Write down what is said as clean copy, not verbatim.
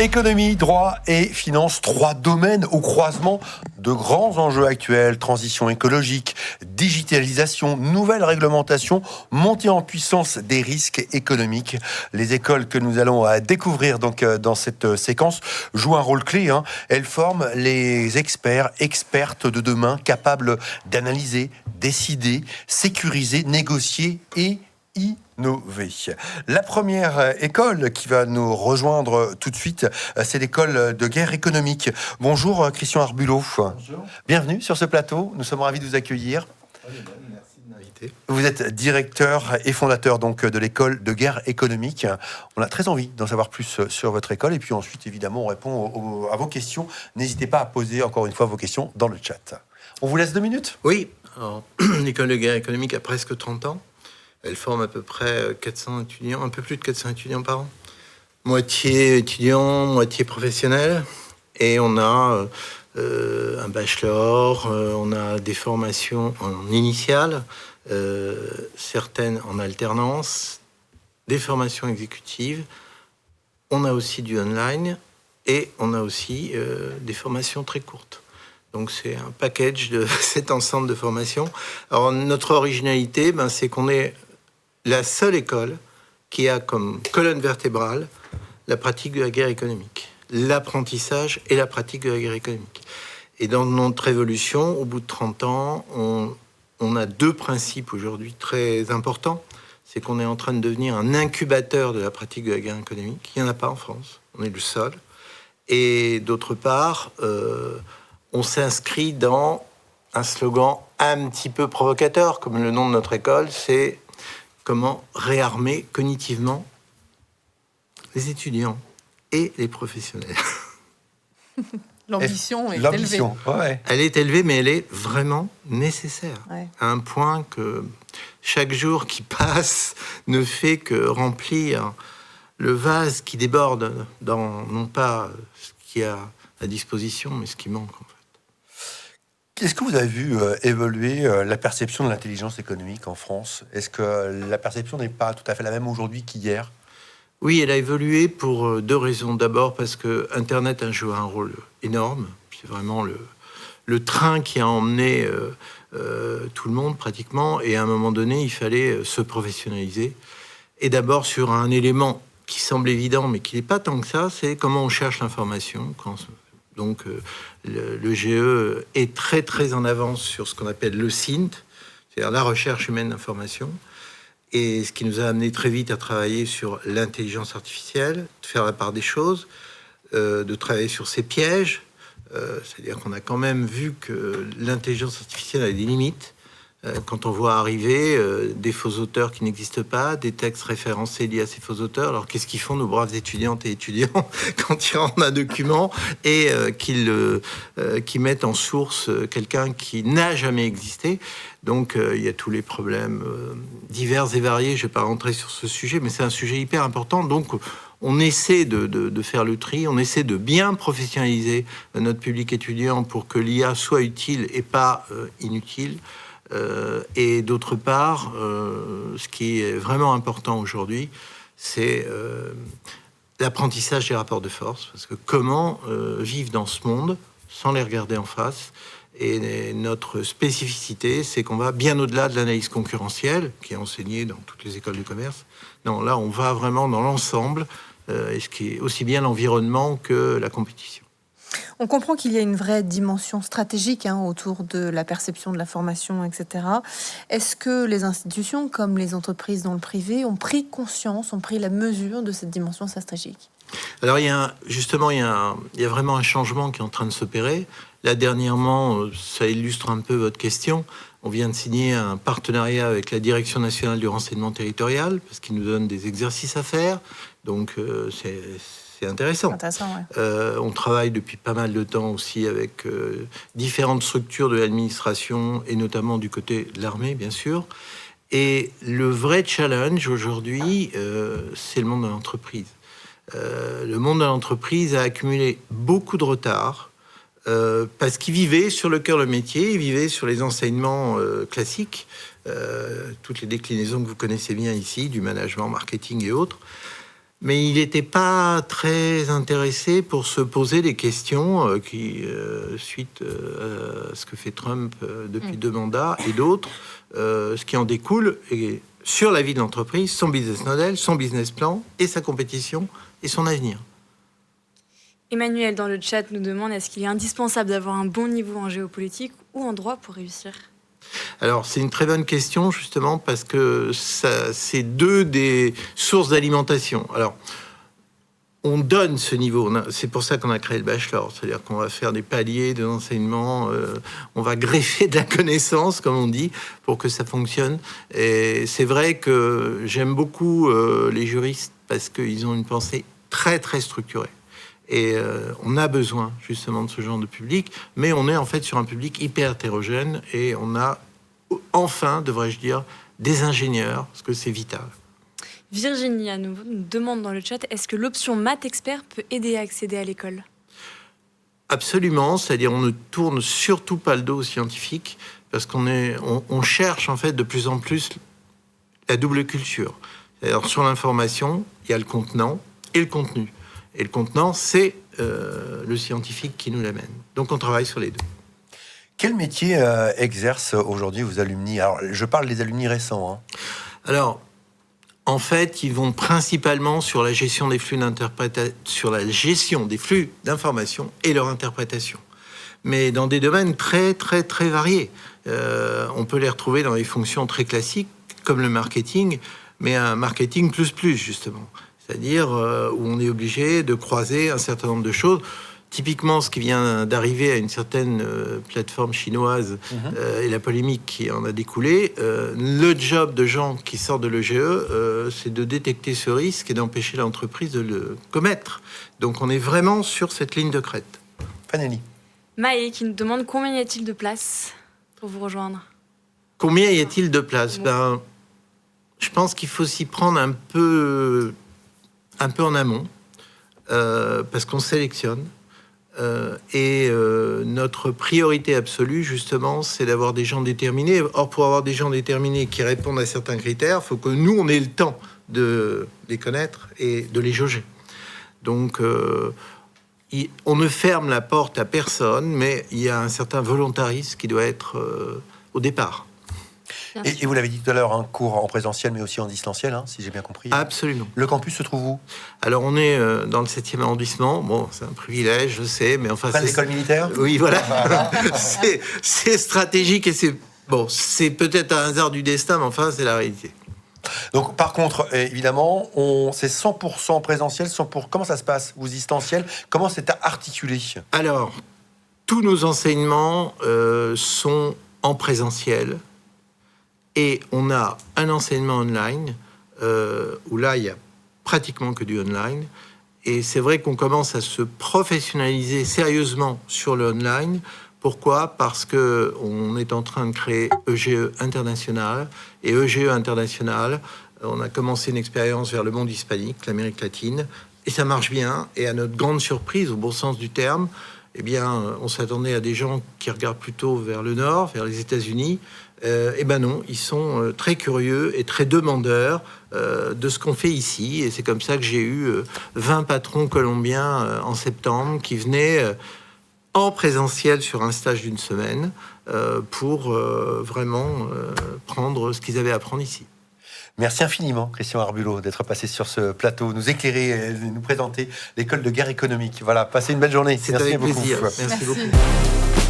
Économie, droit et finance, trois domaines au croisement de grands enjeux actuels, transition écologique, digitalisation, nouvelle réglementation, montée en puissance des risques économiques. Les écoles que nous allons découvrir donc dans cette séquence jouent un rôle clé. Elles forment les expertes de demain capables d'analyser, décider, sécuriser, négocier et innover. La première école qui va nous rejoindre tout de suite, c'est l'école de guerre économique. Bonjour Christian Arbulot. Bonjour. Bienvenue sur ce plateau, nous sommes ravis de vous accueillir. Merci de m'inviter. Vous êtes directeur et fondateur donc de l'école de guerre économique. On a très envie d'en savoir plus sur votre école et puis ensuite évidemment on répond à vos questions. N'hésitez pas à poser encore une fois vos questions dans le chat. On vous laisse 2 minutes. Oui, alors, l'école de guerre économique a presque 30 ans. Elle forme à peu près 400 étudiants, un peu plus de 400 étudiants par an. Moitié étudiants, moitié professionnels. Et on a un bachelor, on a des formations en initiale, certaines en alternance, des formations exécutives. On a aussi du online et on a aussi des formations très courtes. Donc c'est un package de cet ensemble de formations. Alors notre originalité, c'est qu'on est la seule école qui a comme colonne vertébrale la pratique de la guerre économique, l'apprentissage et la pratique de la guerre économique. Et dans notre évolution, au bout de 30 ans, on a 2 principes aujourd'hui très importants. C'est qu'on est en train de devenir un incubateur de la pratique de la guerre économique. Il n'y en a pas en France, on est le seul. Et d'autre part, on s'inscrit dans un slogan un petit peu provocateur, comme le nom de notre école, c'est comment réarmer cognitivement les étudiants et les professionnels. L'ambition est élevée. Ouais. Elle est élevée, mais elle est vraiment nécessaire. Ouais. À un point que chaque jour qui passe ne fait que remplir le vase qui déborde dans non pas ce qu'il y a à disposition, mais ce qui manque en fait. Est-ce que vous avez vu évoluer la perception de l'intelligence économique en France ? Est-ce que la perception n'est pas tout à fait la même aujourd'hui qu'hier ? Oui, elle a évolué pour 2 raisons. D'abord parce que Internet a joué un rôle énorme. C'est vraiment le train qui a emmené tout le monde pratiquement. Et à un moment donné, il fallait se professionnaliser. Et d'abord sur un élément qui semble évident, mais qui n'est pas tant que ça, c'est comment on cherche l'information. Donc le GE est très très en avance sur ce qu'on appelle le SINT, c'est-à-dire la recherche humaine d'information. Et ce qui nous a amené très vite à travailler sur l'intelligence artificielle, de faire la part des choses, de travailler sur ses pièges. C'est-à-dire qu'on a quand même vu que l'intelligence artificielle a des limites. Quand on voit arriver des faux auteurs qui n'existent pas, des textes référencés liés à ces faux auteurs, alors qu'est-ce qu'ils font nos braves étudiantes et étudiants quand ils rendent un document et qu'ils mettent en source quelqu'un qui n'a jamais existé? Donc il y a tous les problèmes divers et variés. Je ne vais pas rentrer sur ce sujet, mais c'est un sujet hyper important. Donc on essaie de faire le tri, on essaie de bien professionnaliser notre public étudiant pour que l'IA soit utile et pas inutile. Et d'autre part, ce qui est vraiment important aujourd'hui, c'est l'apprentissage des rapports de force. Parce que comment vivre dans ce monde sans les regarder en face ? Et notre spécificité, c'est qu'on va bien au-delà de l'analyse concurrentielle, qui est enseignée dans toutes les écoles de commerce. Non, là, on va vraiment dans l'ensemble, et ce qui est aussi bien l'environnement que la compétition. On comprend qu'il y a une vraie dimension stratégique autour de la perception de la formation, etc. Est-ce que les institutions, comme les entreprises dans le privé, ont pris conscience, ont pris la mesure de cette dimension stratégique ? Alors, il y a vraiment un changement qui est en train de s'opérer. Là, dernièrement, ça illustre un peu votre question. On vient de signer un partenariat avec la Direction nationale du renseignement territorial, parce qu'ils nous donnent des exercices à faire. Donc, c'est intéressant. Ouais. On travaille depuis pas mal de temps aussi avec différentes structures de l'administration, et notamment du côté de l'armée, bien sûr. Et le vrai challenge aujourd'hui, c'est le monde de l'entreprise. Le monde de l'entreprise a accumulé beaucoup de retard parce qu'il vivait sur le cœur de métier, il vivait sur les enseignements classiques, toutes les déclinaisons que vous connaissez bien ici, du management, marketing et autres. Mais il n'était pas très intéressé pour se poser des questions suite à ce que fait Trump depuis 2 mandats et d'autres, ce qui en découle est sur la vie de l'entreprise, son business model, son business plan et sa compétition et son avenir. Emmanuel, dans le chat, nous demande est-ce qu'il est indispensable d'avoir un bon niveau en géopolitique ou en droit pour réussir ? Alors, c'est une très bonne question, justement, parce que c'est 2 des sources d'alimentation. Alors, on donne ce niveau. C'est pour ça qu'on a créé le bachelor. C'est-à-dire qu'on va faire des paliers d'enseignement. On va greffer de la connaissance, comme on dit, pour que ça fonctionne. Et c'est vrai que j'aime beaucoup les juristes parce qu'ils ont une pensée très, très structurée. Et on a besoin justement de ce genre de public, mais on est en fait sur un public hyper hétérogène et on a enfin, devrais-je dire, des ingénieurs, parce que c'est vital. Virginie, à nouveau, nous demande dans le chat, est-ce que l'option maths expert peut aider à accéder à l'école ? Absolument, c'est-à-dire on ne tourne surtout pas le dos aux scientifiques, parce on cherche en fait de plus en plus la double culture. Alors sur l'information, il y a le contenant et le contenu. Et le contenant, c'est le scientifique qui nous l'amène. Donc on travaille sur les 2. Quel métier exercent aujourd'hui vos alumni ? Alors, je parle des alumni récents. Alors, en fait, ils vont principalement sur la gestion des flux d'information et leur interprétation. Mais dans des domaines très, très, très variés. On peut les retrouver dans des fonctions très classiques, comme le marketing, mais un marketing plus, justement. C'est-à-dire où on est obligé de croiser un certain nombre de choses. Typiquement, ce qui vient d'arriver à une certaine plateforme chinoise et la polémique qui en a découlé, le job de gens qui sortent de l'EGE, c'est de détecter ce risque et d'empêcher l'entreprise de le commettre. Donc on est vraiment sur cette ligne de crête. Fanelli. Maë qui nous demande combien y a-t-il de place pour vous rejoindre ? Combien y a-t-il de place ? Je pense qu'il faut s'y prendre un peu en amont, parce qu'on sélectionne. Notre priorité absolue, justement, c'est d'avoir des gens déterminés. Or, pour avoir des gens déterminés qui répondent à certains critères, il faut que nous, on ait le temps de les connaître et de les jauger. Donc, on ne ferme la porte à personne, mais il y a un certain volontarisme qui doit être au départ. Et vous l'avez dit tout à l'heure, un cours en présentiel, mais aussi en distanciel, si j'ai bien compris. Absolument. Le campus se trouve où ? Alors, on est dans le 7e arrondissement. Bon, c'est un privilège, je sais, mais enfin... Près de l'école militaire ? Oui, voilà. c'est stratégique et c'est peut-être un hasard du destin, mais enfin, c'est la réalité. Donc, par contre, évidemment, c'est 100% présentiel, 100%... Comment ça se passe ? Ou distanciel ? Comment c'est articulé ? Alors, tous nos enseignements sont en présentiel. Et on a un enseignement online, où là, il y a pratiquement que du online. Et c'est vrai qu'on commence à se professionnaliser sérieusement sur le online. Pourquoi ? Parce qu'on est en train de créer EGE International. Et EGE International, on a commencé une expérience vers le monde hispanique, l'Amérique latine. Et ça marche bien. Et à notre grande surprise, au bon sens du terme, eh bien, on s'attendait à des gens qui regardent plutôt vers le nord, vers les États-Unis. Eh ben non, ils sont très curieux et très demandeurs de ce qu'on fait ici. Et c'est comme ça que j'ai eu 20 patrons colombiens en septembre qui venaient en présentiel sur un stage d'1 semaine pour vraiment prendre ce qu'ils avaient à prendre ici. Merci infiniment, Christian Arbulot, d'être passé sur ce plateau, nous éclairer, nous présenter l'école de guerre économique. Voilà, passez une belle journée. C'est Merci avec beaucoup. plaisir. Merci beaucoup.